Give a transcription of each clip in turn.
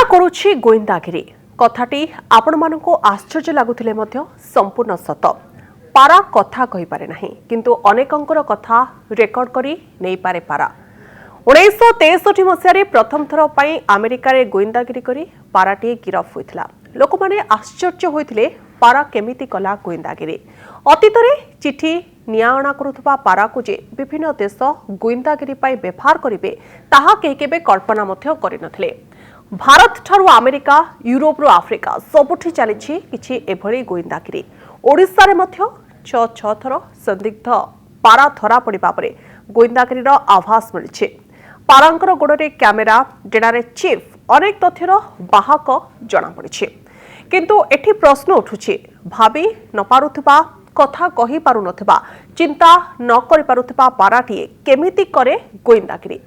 करुछि गोइंदागिरी कथाटी आपण मानक आश्चर्य लगुथिले मध्य संपूर्ण सत। पारा कथा कहि पारे नाही किंतु अनेकंकर कथा रेकर्ड करी नै पारे पारा। 1963 मसीह प्रथम थर पई अमेरिका रे गोइंदागिरी करी पाराटी गिरफ होइथिला। लोक माने आश्चर्य होइथिले पारा केमिति कला गोइंदागिरी। अतीत रे चिठी नियाणा करुथबा पारा को जे विभिन्न देश गोइंदागिरी पई व्यवहार करिवे ताहा केहि केबे कल्पना मध्य करि नथिले। भारत ठारू अमेरिका यूरोप रो आफ्रिका सबुठी चलीछि किछि एभଳି गोइंदागिरी। ओडिसा रे मध्य 6 थर संदिग्ध पारा धरा पड़िबा परे गोइंदागिरीर आभास मिलिछि। पारांकर गोड़े कैमेरा डेणारे चिप अनेक तथ्यर बाहक जना पड़िछि। किंतु एठी प्रश्न उठुछि भाबी न पारुथबा कथा कहि पारु नथबा चिंता न करि पारुथबा पाराटीए केमिति करे गोइंदागिरी।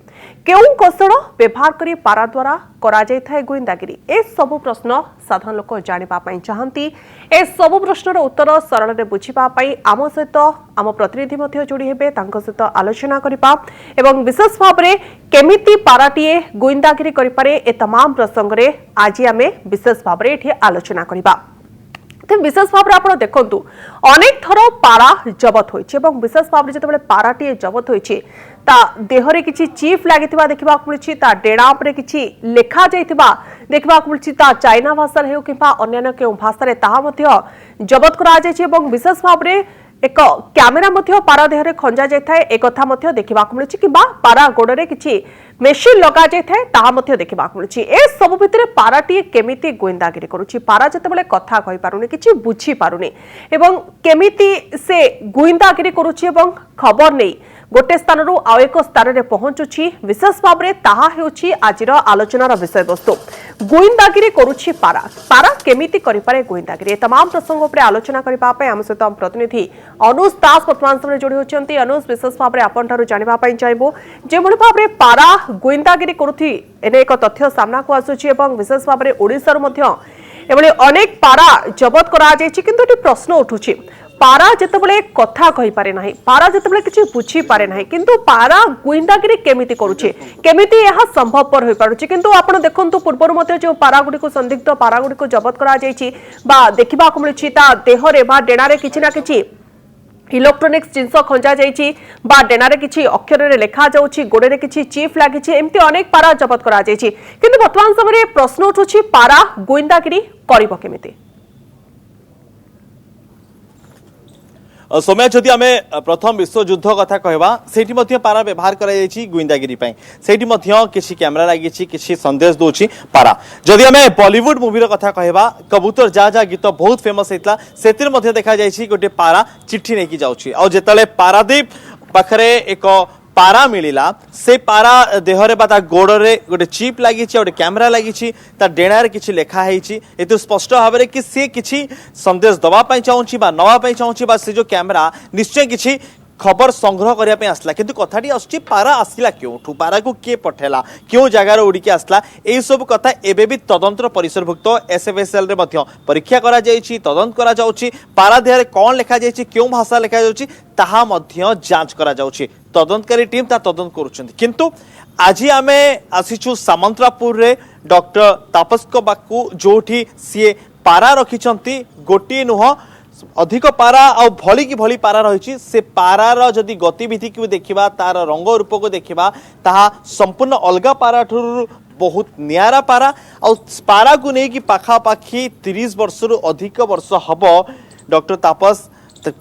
केउं कौशल व्यवहार करी पारा द्वारा करा जाय थाए गोइंदागिरी। ए सब प्रश्न साधारण लोक जानिबा पई चाहंती। ए सब प्रश्नर उत्तर सरल रे बुझिबा पई आम सहित आम प्रतिनिधि मध्ये जोड़ी हेबे तांको सहित आलोचना करिबा एवं विशेष भाव रे केमिति पाराटीए गोइंदागिरी करि पारे ए तमाम प्रसंग रे आज आमे विशेष भाव रे एठी आलोचना करिबा। विशेष भाव आप देखु अनेक थर पारा जबत हो विशेष भाव जो पाराटी जबत हो देहरे किसी चिप लगी देखा मिली डेणा किसी लेखा जाइथिबा देखा मिली चाइना भाषा हो कि अन्य क्यों भाषा जबत करा विशेष भाव में एक कैमेरा पारा देहरे खंजा जाए एक देखा मिली कि पारा गोड़े किसी मेसीन लगा जाए देखा मिली। ए सब भितर पाराटी केमिति गोइंदागिरी करुछि। पारा जतबेले कथा कहि पारुनी किछि बुझी पारुनी एवं केमिति से गोइंदागिरी करुछि एवं खबर नै गोटे स्थान रु आउ एक स्थान रे पहुंचुछि। विशेष भाव रे ताहा हेउछि आजिर आलोचनार विषय वस्तु। गोइंदागिरी करुछि पारा पारा केमिति करि पारे गोइंदागिरी। तमाम प्रसंग उपरे आलोचना करिबा पय हम सहित प्रतिनिधि अनुज दास वर्तमान समय जोड़ी होचंती। अनुज विशेष भाव रे आपन थारु जानिबा पय चाहबो जे भली भाव रे पारा गोइंदागिरी करुथि एने एक तथ्य सामना को आसुछि एवं विशेष भाव रे ओडिसा रो मध्य एभली अनेक पारा जबत करा जायछि। किंतु एटी प्रश्न उठुछि पारा जितेबाला कथा कहि पारे नाही पारा जितेबाला किछि बुझी पारे नाही किंतु पारा गोइंदागिरी केमिति करूछि केमिति यह संभवपर होई पारुछि। किंतु आपण देखंतु पूर्वर मते जो पारा गुडी को संदिग्ध पारा गुडी को जबत करा जायछि बा देखिबा को मिलछि ता देहरे बा डेणारे किछि ना किछि इलेक्ट्रोनिक्स जिनस खंजा जाइछि बा डेणारे किछि अक्षर रे लेखा जाउछि गोड़े किछि चिप लागिछि एमति अनेक पारा जबत करा जाइछि। किंतु वर्तमान समय प्रश्न उठुछि पारा गोइंदागिरी करिबो केमिति। समय जदि आम प्रथम विश्वयुद्ध कथा कहवा से पारा व्यवहार गुइंदागिरी किसी कैमेरा लगी किसी संदेश दूसरी पारा। जदि आम बॉलीवुड मूवी कथा कहवा कबूतर जा जा गीत बहुत फेमस होता से देखा गोटे पारा चिट्ठी नहीं जाऊँगी आते पारादीप पाखरे एक पारा मिला से पारा देहरे बा गोड़े गोटे चिप लगी गोटे कैमेरा लगी डेणार किसी लेखाई ये स्पष्ट भाव में कि सी किसी संदेश दवाई चाहूँगी नवाई चाहूँगी से जो कैमेरा निश्चय किसी खबर संग्रह करने आसला। किंतु कथाटी आसुची पारा आसला क्यों पारा को किए पठेला क्यों जगार उड़िकी आसला यही सब कथा एबे भी तदंतर परिसरभुक्त एसएफएसएल रे मध्य परीक्षा करा जायछि तदंत करा जाउछि। पारा देहरे कौन लेखा जायछि क्यों भाषा लेखा जाउछि ताहा मध्य जांच करा जाउछि। तदंतकारी टीम ता तदंत करुछन्ति। किंतु आज आमे आसीछु सामंतरापुर रे डॉक्टर तापस को बाकू जोठी सी पारा रखिछन्ति गोटी नुह अधिक पारा आ भली की भली पारा रही से पारार जदि गतिविधि को देखा तार रंग रूप को देखा ताहा संपूर्ण अलगा पारा बहुत नियारा पारा आ पारा को लेकिन पाखापाखि 30 वर्ष रु अधिक वर्ष हम डॉक्टर तापस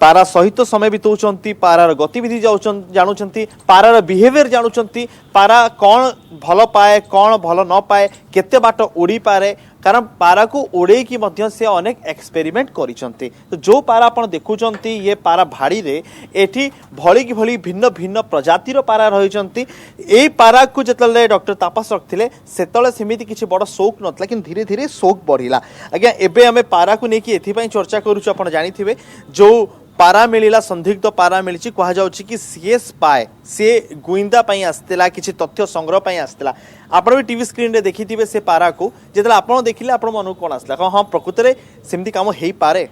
पारा सहित समय बिताउछन्ति पारार गतिविधि जानुछन्ति पारार बिहेवियर जानुछन्ति पारा कौन भल पाए कौन भल न पाए केते बाट उड़ी पारे कारण पारा को उड़े की मध्य से अनेक एक्सपेरिमेंट करिसन्ति। तो जो पारा आपण देखुचन्ति ये पारा भाड़ी रे एठी भली की भली भिन्न भिन्न प्रजातिर पारा रहिसन्ति। एई पारा को जतले डॉक्टर तापस रखथिले सेतले समिति किछि बड़ शौक नथला कि धीरे धीरे शौक बढ़िला। आज्ञा एबे हमें पारा को नेकी एथि पई चर्चा करूछु। आपण जानिथिबे जो पारा मिलिला संदिग्ध पारा मिली कह जाउछि कि सीए स्पाय से गुइंदा पई आस्तेला किछि तथ्य संग्रह पई आस्तेला। आपण भी टीवी स्क्रीन रे देखिथिबे से पारा को जेतला आपण देखिले आपण मन कोन आस्ला हां प्रकृत रे सेमति काम हेई पारे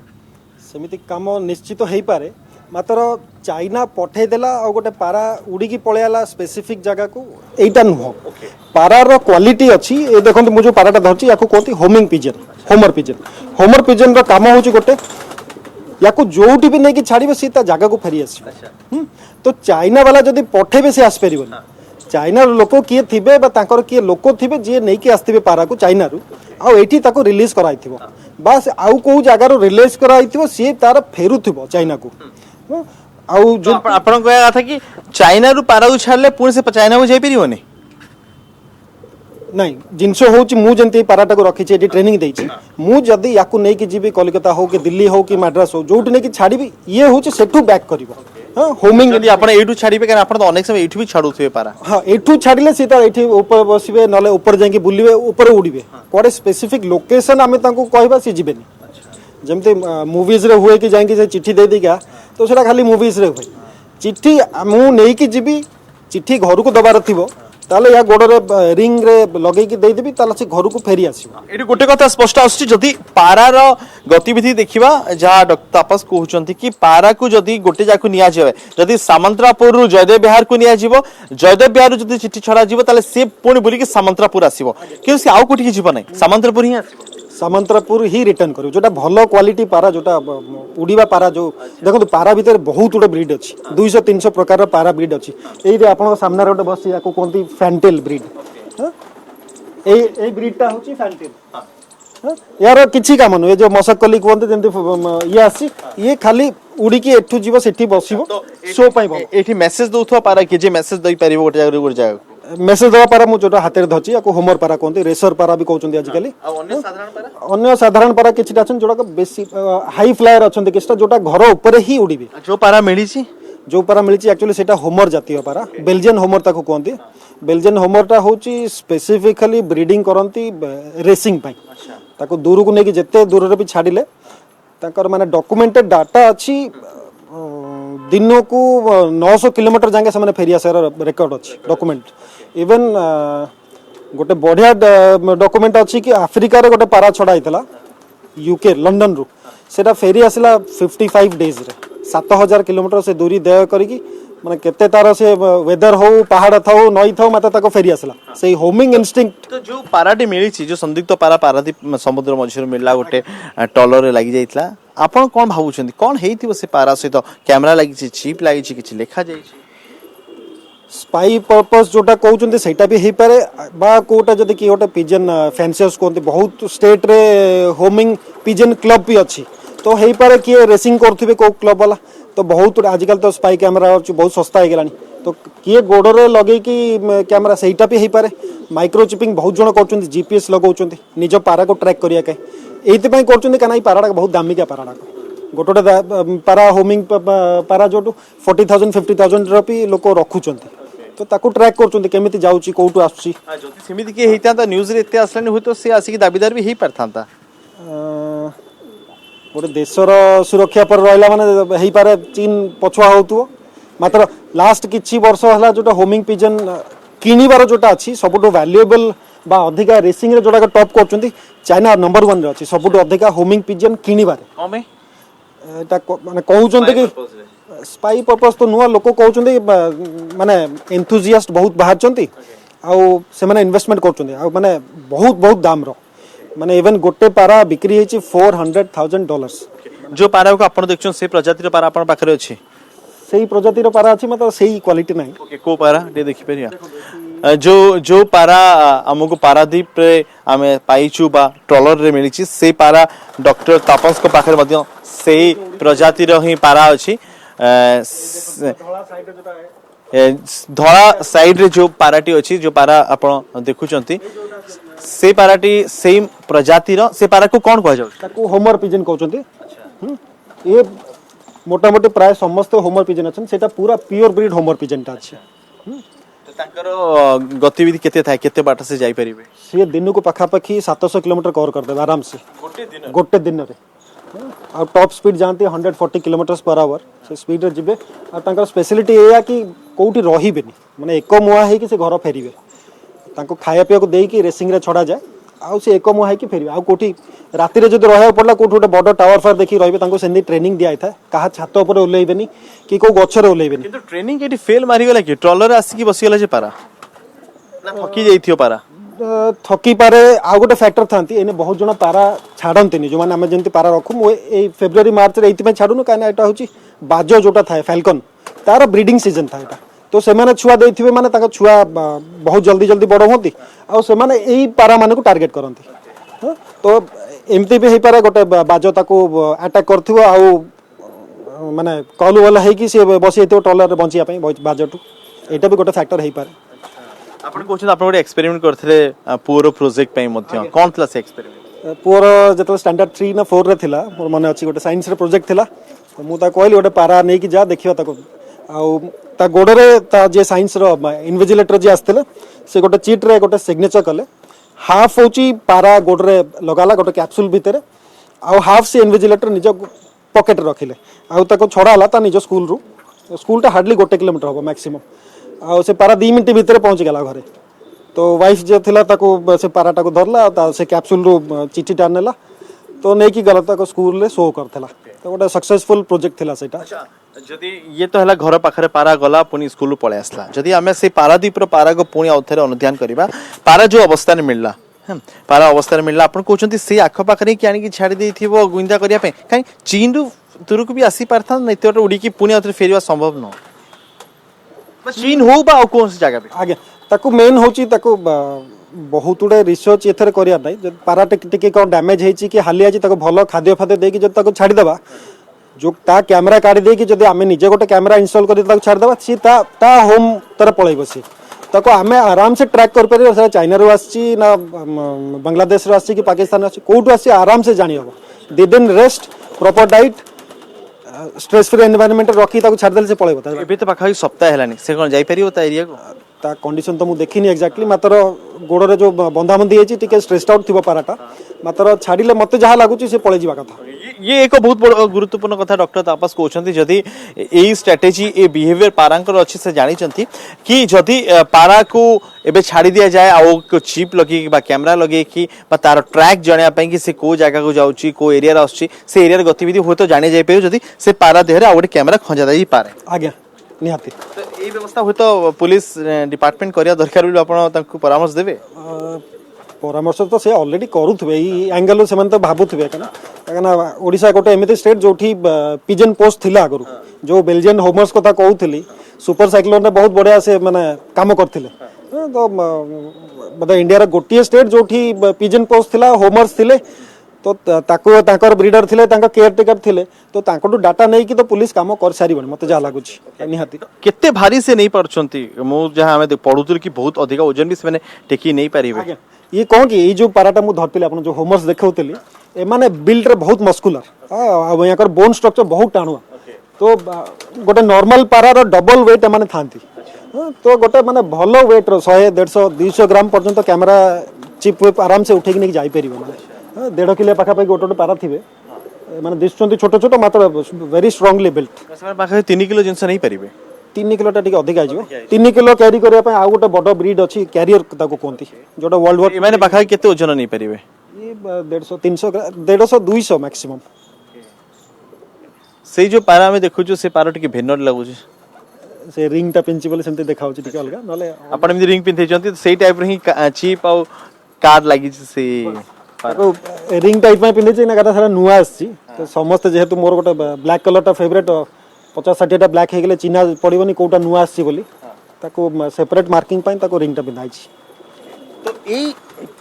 सेमिति काम निश्चित हेई पारे मात्र चाइना पठेदेला आ गोटे पारा उड़ीकी पलैला स्पेसिफिक जगह को एटा नुह पारार क्वालिटी अच्छी ये देखो मुझे पाराटा धरची या कहते होमिंग पिजन होमर पिजन काम हूँ गोटे या जोटी भी नहीं छाड़े सी जगह को फेरी आस तो चाइना वाला जब पठेबे सी आसपर चाइना लोक किए थे किए लोक थे जी नहीं कि आसते पारा को चाइना रु आठी रिलीज कराई बास आउ कौ जगार रिलीज कराई सी तार फेरुव चाइना को आउ जो आपण कहया था कि चाइना रु पारा को छाड़ले पुणी से चाइना को जाई परियोनी नहीं जिनस हूँ मुझे पाराटा को रखी ट्रेनिंग देती मुझे या नहीं कोलकाता हो कि दिल्ली हो कि मद्रास हो जो नहीं छाड़ी ये हूँ सेठू बैक कर होमिंग यदि आपण एठू छाड़ीबे कारण आपण तो अनेक समय एठू भी छाड़ुथबे पारा हाँ एठू छाड़िले सी एठी ऊपर बसिबे नले ऊपर जाके बुलिबे ऊपर उड़ीबे कोडे स्पेसिफिक लोकेशन आमे तांको कहबा सी जिबेनी जमते मूवीज रे हुए कि जाके से चिट्ठी दे दिगा तो सेटा खाली मूवीज रे हुए चिट्ठी मु नहीं कि जिबी चिट्ठी घर को दबार थिबो ताले या गोडरे रिंग रे लगेई कि देदेबी ताले से घर को फेरी आसीबो एठी गोटे कथा स्पष्ट आछि जदि पारार गतिविधि देखिबा जहाँ डॉक्टर तापस कहउचंती कि पारा को जदि गोटे जाकु निया जाय जदि सामंतरापुर रु जयदेव बिहार को निया जीवो जयदेव बिहार रु जदि चिट्ठी छड़ा जीवो ताले से पुणी बुली कि सामंतरापुर आसीबो कि से आउ कोठी जीवो नै सामंतरापुर ही आसीबो सामंतरापुर ही रिटर्न करू जोटा भलो क्वालिटी पारा जोटा उड़ीबा पारा जो देखो पारा भीतर बहुत गुटे ब्रीड अच्छी 200-300 प्रकार पारा ब्रीड अच्छी ये आप सामने गोटे बस या कहते फैंटेल ब्रीड ए ब्रीडटा हूँ फैंटेल यार किसी काम नुहे जो मशकली कहते जमी ये आसी ये खाली उड़ीकी एठू जीव सेठी बसिबो शो पाई एठी मेसेज दउथवा पारा कि जे मेसेज दई परिबो गोटे जगह गोटे जगह मेसेज देवा पारा मु जोटा हाथ में धरची या होमर पारा कहते रेसर पारा भी कहते आजिकल अन्य साधारण पारा किसी जोटा बेसी हाई फ्लायर अच्छा किसी जोटा घर ऊपर ही उड़ीबे जो पारा मिली जो पारा मिली एक्चुअली सेटा होमर जातीय पारा बेल्जियन होमर ताको कहते बेल्जियन होमरटा हूँ स्पेसिफिकली ब्रीडिंग करती रेसिंग ताको दूर को लेकिन जिते दूर भी छाड़िले ताकर माने डॉक्यूमेंटेड डाटा अच्छी दिन को 900 किलोमीटर जाके से फेरी आसार रेकर्ड अच्छी डॉक्यूमेंट इवन गोटे बढ़िया डॉक्यूमेंट अच्छी कि आफ्रिका रे गोटे पारा छड़ा होता यूके लंडन रु सेटा फेरी आसला 55 डेज रे 7000 किलोमीटर से दूरी दया करी माने केते तार से वेदर हो पहाड़ था नई था मत ताको फेरी आसला से होमिंग इंस्टिंक्ट तो जो पाराटी मिली जो संदिग्ध पारा पारादीप समुद्र मझिर मिलला गोटे टलर लगी जाइतला आपण कोन भाबुछन कोन हेइथिबो से पारा सहित कैमरा लागि चिप लागि किछि लेखा जाय स्पाई पर्पस जोटा कहउछन सेटा भी हे पारे बा कोटा जदी कि गोटे पिजन फैंसियर्स कोन बहुत स्टेट रे होमिंग पिजन क्लब भी अच्छी तो हे पारे किए रेसिंग करथिबे को क्लब वाला तो बहुत आजकल तो स्पाई कैमरा बहुत सस्ता हो गलानी तो किए गोड़े लगे कि कैमरा सेटा भी हो पारे माइक्रोचिपिंग बहुत जन कर जीपीएस लगौं निज पारा को ट्रैक करिया के एइते कर पाराटा बहुत दामिका पाराटा गोटे पारा होमिंग पारा जो 40,000 50,000 भी लोक रखुंट तो ताको ट्रैक कर केमिति जाउची कोठु आछी सेमिति के हेता न्यूज रे एते असलानी होय तो से आसी दाबीदार भी हे परथांता गोटे देशर सुरक्षा पर रहा माने हे पारे चीन पछुआ होतु मात्र लास्ट किछि वर्ष हला जोटा होमिंग पिजन किनिबार जोटा अछि सबटो वैल्यूएबल बा अधिका रेसिंग रे जोटा टॉप करचंती चाइना नंबर 1 रे अछि सबटो अधिका होमिंग पिजन किनिबारे कमे एटा माने कहउचंती कि स्पाई पर्पस तो नुआ लोक कहउचंती माने एंथुसियास्ट बहुत बाहर चंती आ से माने इन्वेस्टमेंट करचंती आ माने बहुत बहुत दाम रो माने इवन गोटे पारा बिक्री हेछि $400,000 जो पारा को आपण देखछन से प्रजातिर पारा आपण पाखरे अछि सही प्रजातिर पारा अछि मतलब सही क्वालिटी नाही ओके को पारा दे देखि परिया जो पारा हमको पारादीप रे आमे पाइछु बा ट्रॉलर रे मिलिछि से पारा डॉक्टर तापस को पाखरे मध्य सेही प्रजातिर ही पारा अछि धला साइड रे जो पाराटी अछि जो पारा आपण देखुचंती से पाराटी सेम प्रजातिर से पारा को कोन कह जाउ ताको होमर पिजन कहउचंती ये मोटा मोटी प्राय समस्त होमर पिजन अछन सेटा पूरा प्योर ब्रीड होमर पिजनटा अछि ताकर गतिविधि केते थाय केते बाट से जाई परिबे से दिन को पाखा पाखी 700 किलोमीटर कवर कर देबे आराम से गोटे दिन रे आ टॉप स्पीड जानते 140 किलोमीटर पर आवर से स्पीड रे जिबे आ ताकर स्पेशलिटी एया कि कोउठी रहिबेनी माने एक मुआ हे कि से घर फेरिबे ताको खाया पिया को देई कि रेसिंग रे छड़ा जाए आउ से एक मुहा कि फेरबे आउ कोठी राति रे जदि रहया पड़ला कोठी गोटे बड़ टावर फायर देखि रहबे तांको सेंदी ट्रेनिंग दिया था कहा छात ऊपर ओलेइबेनी कि को गछरे ओलेइबेनी किंतु ट्रेनिंग एटी फेल मारी गला कि ट्रॉलर आसी कि बसी गला जे पारा ना थकी जाइथियो पारा थकी पारे आउ गोटे फैक्टर थांती एने बहुत जण पारा छाड़ंतेनी जो माने हम जेंति पारा रखुम ए फेब्रुआरी मार्च रे एति छाडुनु काना एटा होची बाजो जोटा थाए फाल्कन तार ब्रीडिंग सीजन था एटा तो सेमाने छुआ देथिबे माने ताका छुआ बहुत जल्दी जल्दी बड़ होती आ सेमाने एई पारा माने को टार्गेट करंती हाँ? तो एमती भी पारे गोटे बाज ताको अटैक करथिबो आउ माने कॉल वाला है कि से बसी एतो ट्रॉलर रे बंचिया पई बाजटू एटा भी गोटे फैक्टर है पारे आपण कोछन आपण गोटे एक्सपेरिमेंट करथिले पूरो प्रोजेक्ट पई मध्य कोन थला से एक्सपेरिमेंट पूरा जतो स्टैंडर्ड 3 ना 4 रे थिला मोर माने अछि गोटे साइंस रे प्रोजेक्ट थिला तो मु ता कहली गोटे पारा नै कि जा देखियो ताको आउ ता गोडरे ता जे साइंस रो इन्विजिलेटर जे आस्थिले से गोटे चीट रे गोटे सिग्नेचर कले हाफ होची पारा गोडरे लगाला गोटे कैप्सूल भितरे आउ हाफ से इन्विजिलेटर निज पॉकेट रखिले आउ ताको छडा हला ता निज स्कूल ता हार्डली 1 किलोमीटर हो मैक्सिमम आउ से पारा 2 मिनिट भीतर पहुंच गेला घरे तो वाइफ जे थिला ताको से पाराटा को धरला ता से कैप्सूल रो चिठी टानेला तो नै कि गलत ताको स्कूल ले शो करथला तो गोटे सक्सेसफुल प्रोजेक्ट थिला सेटा अच्छा जदी ये तो हला घर पाखरे पारा गला पुनी स्कूल पळे आसला जदी हमें से पारादीप रो पारा को पुनी औथरे अनुध्यान करबा पारा जो अवस्था ने मिलला पारा अवस्था ने मिलला आपण कोचंती से आख पाखरे कि आनी कि छाडी देथिबो गुइंदा करिया पे काई चीन रु तुरु को भी आसी पारथा नै तो उडी कि पुनी औथरे फेरिवा संभव न बस चीन हो बा कोन से जगह पे आगे ताको मेन होची ताको बहुत उड़े रिसर्च एथरे करिया नै जब पारा टिके को डैमेज हेची कि हालिया जी ताको भलो खाद्य फाद्य देकी जब ताको छाडी देबा जो ता कैमरा काढी देकी जदी आमे निजे गोटे कैमरा इंस्टॉल करी ताको छाडी देबा सी ता होम तर पळै बसी ताको आमे आराम से ट्रैक कर परियो से चाइना रो आसी ना बांग्लादेश रो आसी कि पाकिस्तान आसी कोठु आसी आराम से जानि हबो दे देन rest proper diet stress free environment रखी ताको छाडी देले से पळै बता एबे तो पाखा सप्ताह हेलानी से कोन जाई परियो ता एरिया को ता कंडीशन तो मु देखिनी एक्जेक्टली मात्र गोड़े जो बंधाबंधी है टिके स्ट्रेस्ड आउट थी पाराटा मात्र छाड़िले मत जहाँ लगुच से पड़े जावा कथा ये एक बहुत बड़ गुरुत्वपूर्ण कथा डॉक्टर तापस कहते जदि यही स्ट्रेटेजी ए बिहेवियर पारांकर अच्छी से जानी कि जदि पारा को एबे छाड़ी दिया जाए आ चिप लगे कैमेरा लगे कि तार ट्रैक जानापी कि से को जगह को जाऊँगी को एरिया आसुची से एरिया गतिविधि हुए तो जानी जापर जदि से पारा देहरे आ गोटे कैमेरा खंजा दे पारे आज्ञा निहाती तो ये व्यवस्था हुए तो पुलिस डिपार्टमेंट करिया दरकार बोली आपण तांको परामर्श देबे परामर्श तो से ऑलरेडी करूथबे ई एंगल से मन तो भाबुथबे कना ओडिसा गोटे एमिति स्टेट जोठी पिजन पोस्ट थिला आगरु जो बेल्जियन होमर्स कथा कहउथली सुपर साइक्लोन ने बहुत बढ़िया से माने काम करथिले तो मतलब इंडिया रा गोटिए स्टेट जोठी पिजन पोस्ट थिला होमर्स थिले तो ताको ताकर ब्रीडर थिले तांका केयर टेकर थिले तो तांको डाटा नै कि तो पुलिस काम कर सारिबन मते जा लागुची निहाती केते भारी से नहीं परछंती मु जहां हमें पढुतुर कि बहुत अधिक ओजन भी से टेकी नहीं पारिबे ये कौन कि ये जो पाराटा मु धरतिले अपन जो होमर्स देखौतली ए माने बिल्ड रे बहुत मस्कुलर आ याकर बोन स्ट्रक्चर बहुत टाणुआ तो गोटे नॉर्मल पारार डबल वेट माने थांती तो गोटे माने भलो वेट रो 100 150 200 ग्राम पर्यंत कैमरा चिप आराम से उठेकी नहीं जाई परिबो माने 1.5 किलो पाखा पाखी गोटे पारा थिबे माने दिसचंती छोट छोट मात्र वेरी स्ट्रांगली बिल्ट पाखा 3 किलो जिंस नहीं पारिबे 3 किलो टी अधिक आइजो 3 किलो कैरी करिया पे आ गोटे बड़ ब्रीड अछि कैरियर ताको कोंती जोटा वर्ल्ड वार माने पाखा केते ओजन नहीं पारिबे ये 150 300 150 200 मैक्सिमम से जो पारा में देखु जो से पारा टिके भेनर लागु से रिंग ता प्रिंसिपल सेमते देखाउ छि टिके अलगा नले अपन में रिंग पिनथै जंती सेही टाइप रे ही चिप आ कार्ड लागि से ताको रिंग टाइप में पिने छि ना गाता सारा नुआ आछि तो समस्त जेहेतु मोर गोटे ब्लैक कलर ता फेवरेट 50-60 टा ब्लैक हे गेले चिन्हा पड़िबनी कोटा नुआ आछि बोली ताको सेपरेट मार्किंग पई ताको रिंग ता पिनाइ छि तो एई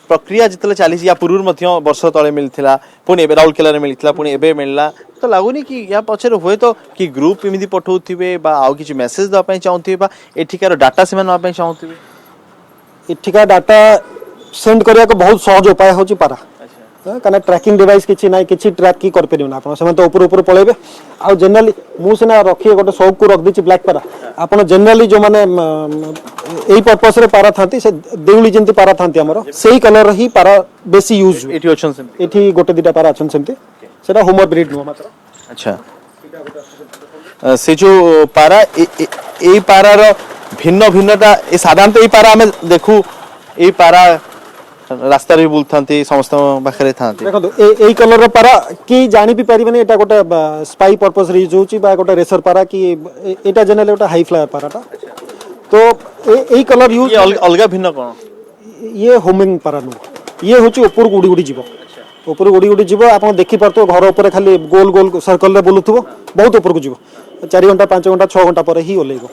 प्रक्रिया जितले चालीस या पूर्व मध्य वर्ष तले मिलथिला पुणी एबे राउरकेला रे मिलथिला पुणी एबे मिलला तो लागुनी कि या पछरे होय तो कि ग्रुप एमिदी पठौथिबे बा आउ किछि मेसेज द पई चाहथिबे बा एठिकार डाटा सेमान न पई चाहथिबे एठिका डाटा सेंड करिया को बहुत सहज उपाय होची पारा कने ट्रैकिंग डिवाइस किछि नाही किछि ट्रैक की कर परियो ना आपण समय तो ऊपर ऊपर पळेबे आ जनरली मु सेना रखिए गोटे शौक को रख दिछि ब्लैक पारा आपण जनरली जो माने एई पर्पस रे पारा थांती से देउली जंती पारा थांती हमर सेही कलर ही पारा बेसी यूज एठी ओछन से एठी गोटे दिटा पारा अछन सेमती सेटा होमर ब्रीड नो मात्र अच्छा से जो पारा एई पारा रो भिन्न भिन्नता ए साधारणतः एई पारा हमें देखू एई पारा ରାସ୍ତାରେ ବି ବୁଲୁଥାନ୍ତି ସମସ୍ତଙ୍କ ପାଖରେ ଥାନ୍ତି ଦେଖନ୍ତୁ ଏଇ କଲର ପାରା କି ଜାଣି ବି ପାରିବେନି ଏଟା ଗୋଟେ ସ୍ପାଇ पर्पस रे यूज होची बा गोटे रेसर पारा कि एटा जनरली गोटे हाई फ्लायर पाराटा तो एई कलर यूज ये अलगा भिन्न कौन ये होमिंग पारा नु ये होची ऊपर उड़ी उड़ी जीव ऊपर उड़ी उड़ी जीव आप देखि पारतो घर ऊपर खाली गोल गोल सर्कल रे बुलुथबो बहुत ऊपर को जीव 4 घंटा 5 घंटा 6 घंटा पर ही ओलेगो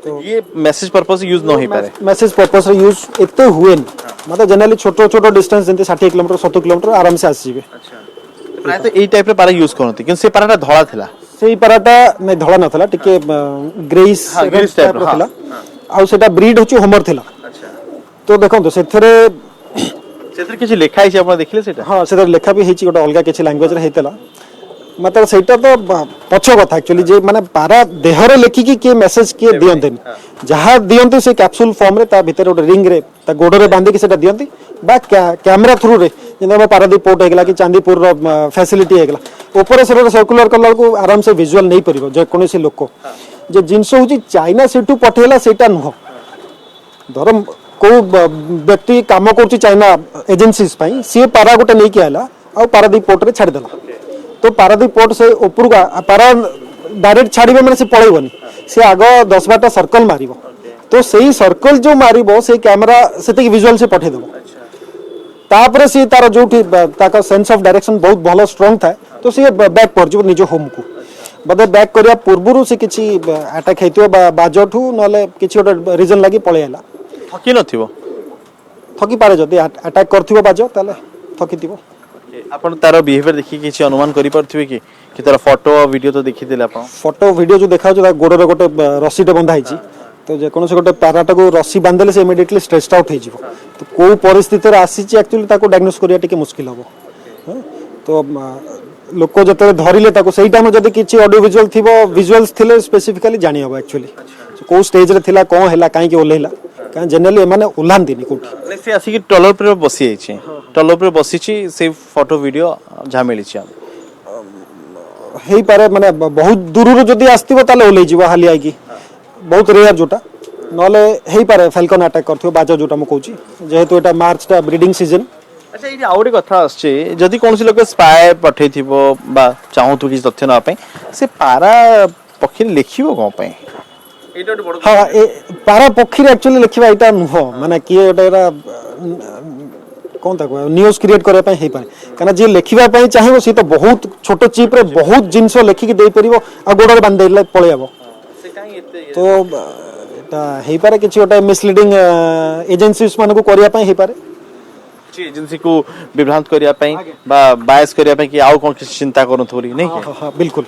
तो ये मैसेज पर्पस यूज न होई पारे मैसेज पर्पस रे यूज एते हुएन मतलब जनरली छोटो छोटो डिस्टेंस जंते 60 किलोमीटर 70 किलोमीटर आराम से आसी जीवे प्राय तो एई टाइप रे पारा यूज करनती किंतु से पाराटा धळा थिला सेई पाराटा नै धळा नथला टिके ग्रेइस ग्रेइस टाइप रो थिला आ सेटा ब्रीड होची होमर थिला तो देखो सेथरे सेथरे किछि लेखा हिचे आपण देखिले सेटा हां सेथरे लेखा भी हिची गोटा अलगा किछि लैंग्वेज रे हेतला मतलब सेटा तो पछ कथा एक्चुअली जे माने पारा देहरे लेखिकी के मेसेज के दियंतन जहां दियंतु से कैप्सूल फॉर्म रे ता भीतर गोटे रिंग रे ता गोडो रे बांधी के सेटा दियंती बा कैमरा थ्रू रे जेना पारादीप पोर्ट हेगला कि चांदीपुर रो फैसिलिटी हेगला ऊपर से सर्कुलर कलर को आराम से विजुअल नहीं परिबो जे कोनोसी लोक जे जिंस होची चाइना सेटू पठेला सेटा नुह धरम को व्यक्ति काम करची चाइना एजेंसीज पई से पारा गोटे नै के आला आ पारादीप पोर्ट रे छाडी देला तो पारादीप पोर्ट से ऊपर का पारा डायरेक्ट छाड़िबे माने से पळैबनी से आगो 10-12 सर्कल मारिबो तो सेही सर्कल जो मारिबो से कैमरा सेते विजुअल से पठे देबो तापर से तार जोठी ताका सेंस ऑफ डायरेक्शन बहुत भलो स्ट्रांग था तो से बैक पर जो निजो होम को बदे बैक करिया पूर्वरु से किछि अटैक हेतियो बाजोठू नले किछि ओटा रीजन लागि पळैला थकी नथिबो थकी पारे जदी अटैक करथिबो बाजो ताले थकीतिबो आपण तार बिहेवियर देखि किछि अनुमान करि परथिबे कि तार फोटो वीडियो तो देखि देला आपण फोटो वीडियो जो देखा जो गोडरे गोटे रस्सीटे बंधा हिची तो जे कोनसे गोटे पाराटा को रस्सी बांधले से इमीडिएटली स्ट्रेस्ड आउट हे जिवो तो को परिस्थिति रे आसीची एक्चुअली ताको डायग्नोस करिया टिके मुश्किल हबो तो लोक जते धरिले ताको सेही टाइम जदी किछि ऑडियो विजुअल थिबो विजुअल्स थिले स्पेसिफिकली जानि हबो एक्चुअली को स्टेज रे थिला कोन हैला काई के ओलेला का जनरली माने उलांदिनी कोठी से आसी कि टॉलर पर बसी आइछि टॉलर पर बसिछि से फोटो वीडियो झामेली छी हेई पारे माने बहुत दूररो जदी आस्तिबो ताले ओलै जिवो हाली आइकी बहुत रेयर जोटा नले हेई पारे फाल्कन अटैक करथियो बाजो जोटा म कहूची जेहेतु एटा मार्च टा ब्रीडिंग सीजन अच्छा ये आउरी कथा आछे जदी कोनसी लोक स्पाई पठेथिबो बा चाहूतु कि तथ्य न पई से पारा पखी लेखिबो कोन पई एटा बड़ हां ए पारा पखी एक्चुअली लेखिबा एटा नुह माने कि एटा कोन ताको न्यूज क्रिएट करे पई हे पारे काना जे लेखिबा पई चाहिबो सी तो बहुत छोटो चिप रे बहुत जिंस लेखि के देई परिबो आ गोडर बांध देले पळे आबो तो एटा हे पारे किछि ओटा मिसलीडिंग एजेंसीज माने को करिया पई हे पारे जी एजेंसी को विभ्रांत करिया पई बा बायस करिया पई कि आउ कोन किछि चिंता करन थोरी नै हां बिल्कुल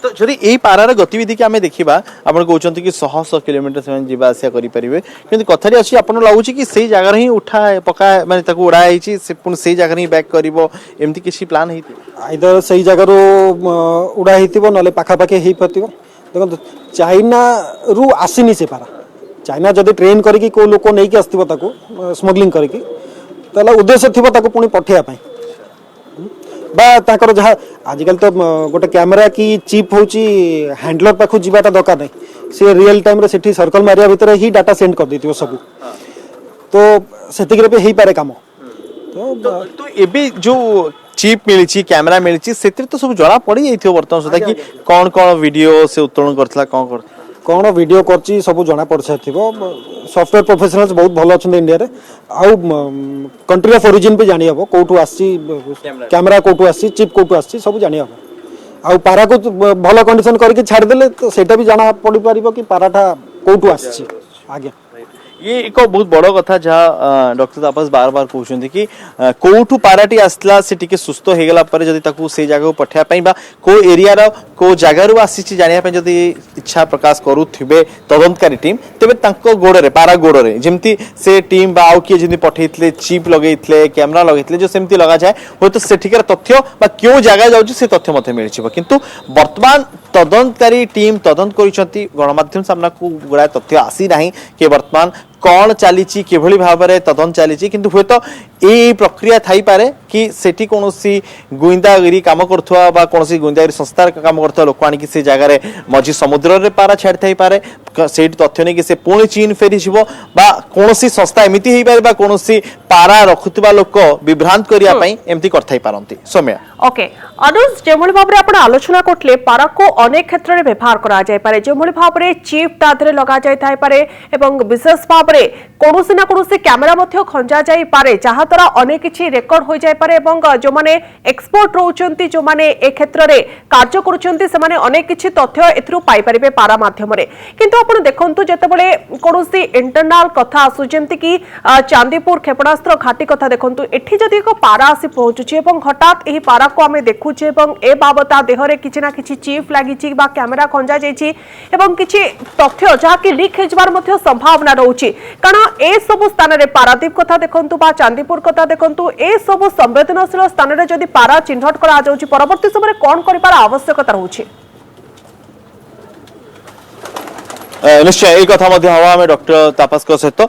तो जदि एई पारार गतिविधि के आमे देखिबा आपण कहउचंती कि 100 किलोमीटर से जीवा आसिया करि परिबे किंतु कथारी अछि आपण लागुची कि सेही जगह ही उठा पका माने ताको उडा आइची से पुन सेही जगह ही बैक करिवो एम्ति किछि प्लान हेति आइदर सेही जगह रो उडा हेतिबो नले पाखा पाखे हेई पतिबो देखो चाइना रु आसीनी से पारा चाइना जदि ट्रेन करिकि को लोक नै कि आस्तिबो ताको स्मगलिंग करिकि तला उद्देश्य थिबो ताको पुनी पठिया पई बा ताकर जहा आजिकल तो गोटे कैमरा की चिप होची हैंडलर पाखु जीवाटा दरकार नै से रियल टाइम रे सेठी सर्कल मारिया भीतर ही डाटा सेंड कर देतिबो सब तो सेतिक रे हेई पारे काम तो एबे जो चिप मिलिची कैमरा मिलिची सेतिर तो सब जणा पड़ी जाइथियो वर्तमान सुधा कि कोन कोन वीडियो से उत्तोलन करथला कोन वीडियो करची सब जणा पड़ साथिबो सॉफ्टवेयर प्रोफेशनल्स बहुत भलो अछन इंडिया रे आउ कंट्री ऑफ ओरिजिन पे जानि हबो कोठू आसी कैमरा कोठू आसी चिप कोठू आसी सब जानि हबो आउ पारा को भलो कंडीशन करके छाड़ देले तो सेटा भी जाना पड़ी परिबो कि पाराठा कोठू आसी आगे ये एक बहुत बड़ कथा जहाँ डॉक्टर तापस बार बार कहते कि कोठू पाराटी आसला से टिके सुस्थ हो गला पर जदी ताकू से जगह को पठिया पई बा को एरिया रो को जगह रो आसी जानिया पई जदी इच्छा प्रकाश करूथिबे तदंतकारी टीम तेबे तांको गोडरे पारा गोडरे जेमती से टीम बा आउ के जदी पठेइतले चिप लगेइतले कैमरा लगेइतले जो सेमती लगा जाय हो तो सेठिकर तथ्य बा क्यों जगह जाउची से तथ्य मते मिलिछिबो किंतु वर्तमान तदंतकारी टीम तदंत करिसंती गणमाध्यम सामना को गुडा तथ्य आसी नाही के वर्तमान कौन चली किभली भाव में तदन चली किंतु हुए तो ए प्रक्रिया थाई पारे कि सेठी कोनोसी गुइंदागिरी काम करथुआ बा कोनोसी गुइंदागिरी संस्थार काम करथुआ लोक आनी कि से जगह रे मझी समुद्र रे पारा छाड़ थाई पारे सेठी तथ्य नै कि से पुणी चीन फेरी जिवो बा कोनोसी संस्था एमिति हेई पारे बा कोनोसी पारा रखुतबा लोक विभ्रांत करिया पई एमिति करथाई पारंती सौम्या ओके अनुज जेमोली भाबरे आपण आलोचना करतले पारा को अनेक क्षेत्र रे व्यवहार करा जाय पारे जेमोली भाबरे चिप तादरे लगा जाय थाई पारे एवं विशेष भाबरे कोनोसी ना कोनोसी कैमरा मध्य खंजा जाय पारे जहा तरा अनेक किछि रेकॉर्ड होई जाय पारे एवं जो माने एक्सपर्ट रहउचंती जो माने ए क्षेत्र रे कार्य करूचंती से माने अनेक किछि तथ्य एथरु पाई परिबे पारा माध्यम रे किंतु आपण देखंतु जेतेबेले कोनोसी इंटरनल कथा आसु जेमति कि चांदीपुर क्षेपणास्त्र घाटी कथा देखंतु एठी जदि एक पारा आसी पहुंचुची एवं हठात एही पारा को आमे देखुचे एवं ए बाबता देहरे किछि ना किछि चिप लागिची बा कैमरा खंजा जायछि एवं किछि तथ्य जहा कि लीक हेजबार मध्ये संभावना रहउची कारण ए सब स्थान रे पारादीप कथा देखंतु बा चांदीपुर कथा देखंतु ए सब संवेदनशील स्थान रे जदि पारा चिन्हट करा जाउची परवर्ती समय कोन करिपार आवश्यकता रहउची निश्चय एक कथा मध्य हवा में डॉक्टर तापस को सहित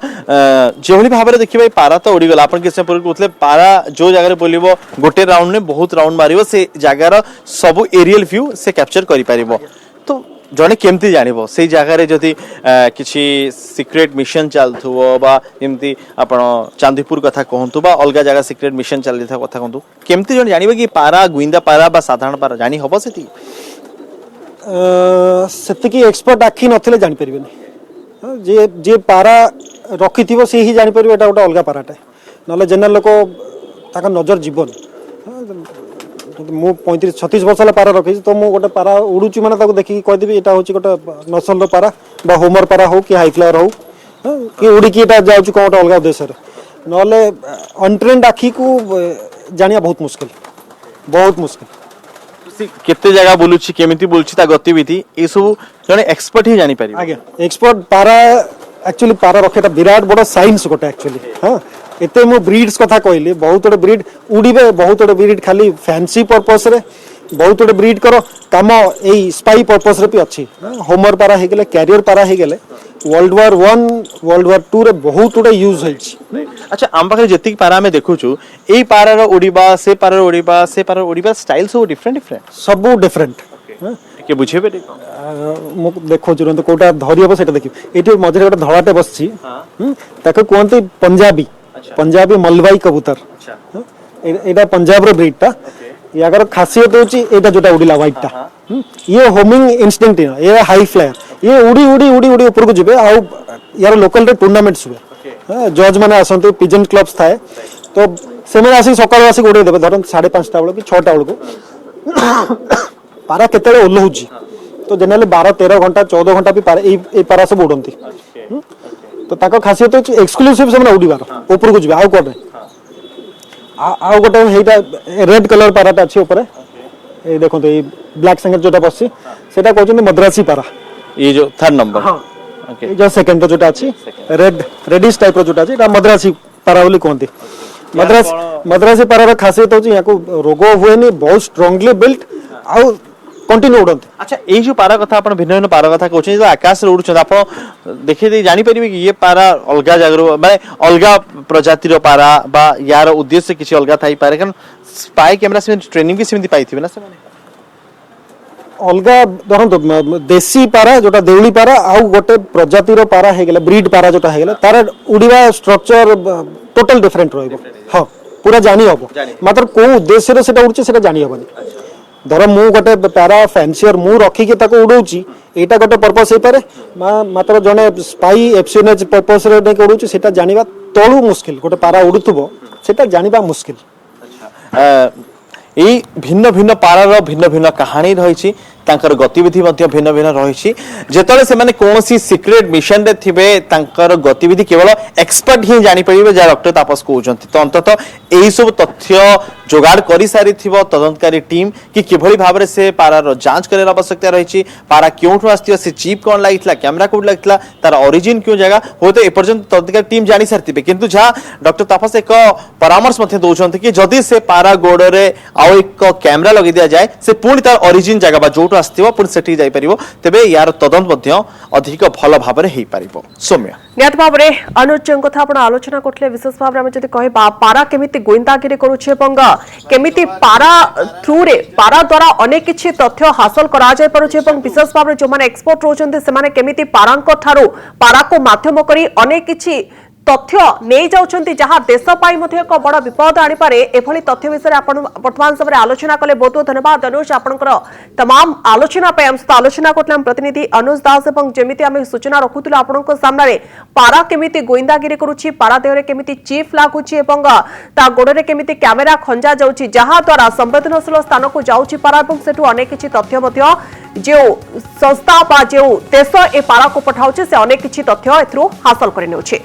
जो भाव में देखिए पारा तो उड़ीगला आप किसी पूर्व कहते पारा जो जगह बोलिबो गोटे राउंड में बहुत राउंड मारिबो से जगार सब एरियल व्यू से कैप्चर करि पारिबो तो जने केमती जानिबो से जगह रे जदी किछि सीक्रेट मिशन चलथुवो बा एमती आपण चांदीपुर कथा कहंतु बा अलगा जगह सीक्रेट मिशन चलि था कथा कहंतु केमती जने जानिबो कि पारा गुइंदा पारा बा साधारण पारा जानि हबो सेती सेतिकी एक्सपर्ट आखि नथिले जानि परिबेनी जे जे पारा रखिथिबो से ही जानि परिबे एटा गोटा अलगा पाराटा नले जनरल लोक ताका नजर जीवन मु 35-36 वर्ष पारा रखी तो मु गोटे पारा उड़ुची माने ताको देखि कह देबी एटा होची गोटे नसल रो पारा बा होमर पारा हो कि हाई फ्लायर हो कि उड़ी कि एटा जाउची कोन गोटे अलगा देश रे नले अनट्रेंड आखि को जानिया बहुत मुश्किल केते जगह बोलुची केमिति बोलुची ता गतिविधि ए सब जने एक्सपर्ट ही जानि पारि आगे एक्सपर्ट पारा एक्चुअली पारा रखेटा विराट बड़ साइंस गोटे एक्चुअली हां एते मो ब्रीड्स कथा कहली बहुत बड़े ब्रीड उड़ीबे बहुत बड़े ब्रीड खाली फैंसी पर्पस रे बहुत बड़े ब्रीड करो काम एई स्पाई पर्पस रे भी अछि होमर पारा हे गेले कैरियर पारा हे गेले वर्ल्ड वार 1 वर्ल्ड वार 2 रे बहुत बड़े यूज होइछि अच्छा हम पाखे जति पारा में देखुछु एई पारा रो उड़ीबा से पारा रो उड़ीबा से पारा रो उड़ीबा स्टाइल सब डिफरेंट सब डिफरेंट के बुझेबे मु देखो जुरंत कोटा धरियबो सेटा देखि एठी मझरे गोटे धड़ाटे बसछि ताको कोनते पंजाबी मलबाई कबूतर एटा पंजाब रो ब्रीड ता यागर खासियत होची एटा जोटा उड़ीला व्हाइट ता ये होमिंग इंस्टिंक्ट ये हाई फ्लायर ये उड़ी उड़ी उड़ी उड़ी ऊपर को जिबे आ यार लोकल रे टूर्नामेंट्स हुए जज माने आसंते पिजन क्लब्स थाए तो से माने आसी सकाळ आसी उड़े देबे धरन 5:30 बेला कि 6टा बेला को पारा केतेले ओल्लोहुची तो जनरली 12-13 घंटा 14 घंटा भी पारा ए पारा सब उड़ंती तो ताको खासियत होची एक्सक्लूसिव से माने उड़ीबार ऊपर को जिबे आ कोन आ गोटे हेटा रेड कलर पाराटा अछि ऊपर ए देखो तो ये ब्लैक संगे जोटा बससी सेटा कहउछन मद्रासी पारा ये जो थर्ड नंबर हां ओके ये जो सेकंड जोटा अछि रेडिश टाइप रो जोटा अछि एटा मद्रासी पारा बोली कहंती मद्रासी पारा रो खासियत होची याको रोगो हुएनी बहुत स्ट्रांगली बिल्ट आ कंटिन्यू उड़ंती अच्छा ए जो पारा कथा आपण भिन्न भिन्न पारा कथा कहउछन जो आकाश रे उड़ुछन आपण देखि दे जानि परिबे कि ये पारा अलगा जगरो माने अलगा प्रजाति रो पारा बा यार उद्देश्य किछि अलगा थाई पारे कारण स्पाई कैमरा से ट्रेनिंग भी सिमिति पाइथिबे ना से माने अलगा धरन तो देसी पारा जोटा देउली पारा आ गोटे प्रजाति रो पारा हे गेले ब्रीड पारा जोटा हे गेले तार उड़ीवा स्ट्रक्चर टोटल डिफरेंट रहइबो हां पूरा जानि हबो मात्र को उद्देश्य रे सेटा उड़चे सेटा जानि हबनी धर मु गोटे पारा फैंसियर मु रखी के ताको उड़ौची एटा गोटे पर्पस हे पारे मात्र जने स्पाई एफसीएनएच पर्पस रे ने उड़ौची सेटा जानिबा तळु मुश्किल गोटे पारा उड़ुथबो सेटा जानिबा मुश्किल अच्छा ए भिन्न भिन्न पारार भिन्न भिन्न कहानी रही तांकर गतिविधि मध्य भिन्न भिन्न रही जेतले से माने कोनोसी सीक्रेट मिशन रे थिबे तांकर गतिविधि केवल एक्सपर्ट ही जानि परिबे जा डॉक्टर तापस कहउचंती तो अंततः एही सब तथ्य जोगाड़ करी सारी थिबो तदंतकारी टीम कि किभଳି भाबरे से पारार जांच करे आवश्यकता रही पारा क्योंठु आस्तियो से चिप कोन लागितला कैमरा कोड लागितला तार ओरिजिन क्यों जगह होते ए पर्यंत तदंतकारी टीम जानि सारथिबे किंतु जा डॉक्टर तापस एक परामर्श मध्य दोचंती कि जदी से पारा गोड़ रे आ एक कैमरा लगे दिया जाए से पुणी तार ओरिजिन जगह बा जो बाटू आसथिबो पुଣି सेठी जाई परिबो तेबे यार तदंत मध्य अधिक भल भाबरे हेई परिबो सौम्य निहत भाव में अनुज कथा आप आलोचना करते विशेष भाव में जब कह पारा केमिति गोइंदागिरी करुचे केमिति पारा थ्रू रे पारा द्वारा अनेक किछि तथ्य हासिल करा जाय पारुचे विशेष भाव में जो माने एक्सपर्ट रोचंते से केमिति पारांको ठारू पारा को माध्यम करी अनेक किछि तथ्य नहीं जाउछंती जहां देश पाई मध्ये एक बड़ विपद आनी पारे एभली तथ्य विषय आपण वर्तमान समय आलोचना कले बहुत बहुत धन्यवाद अनुज आपनकर तमाम आलोचना पे हम आलोचना करतले प्रतिनिधि अनुज दास एवं जेमिति आमे सूचना रखुतले आपनकर सामने पारा केमिति गोइंदागिरी करूची पारा देहरे केमिति चिफ लागुची एवं ता गोडरे केमिति कैमेरा खंजा जाउची जहां द्वारा संवेदनशील स्थान को जाउची पारा एवं सेठु अनेक किछि तथ्य मध्ये जो संस्था बा जो देश ए पारा को पठाउचे से अनेक किछि तथ्य एथरो हासिल करि नेउचे।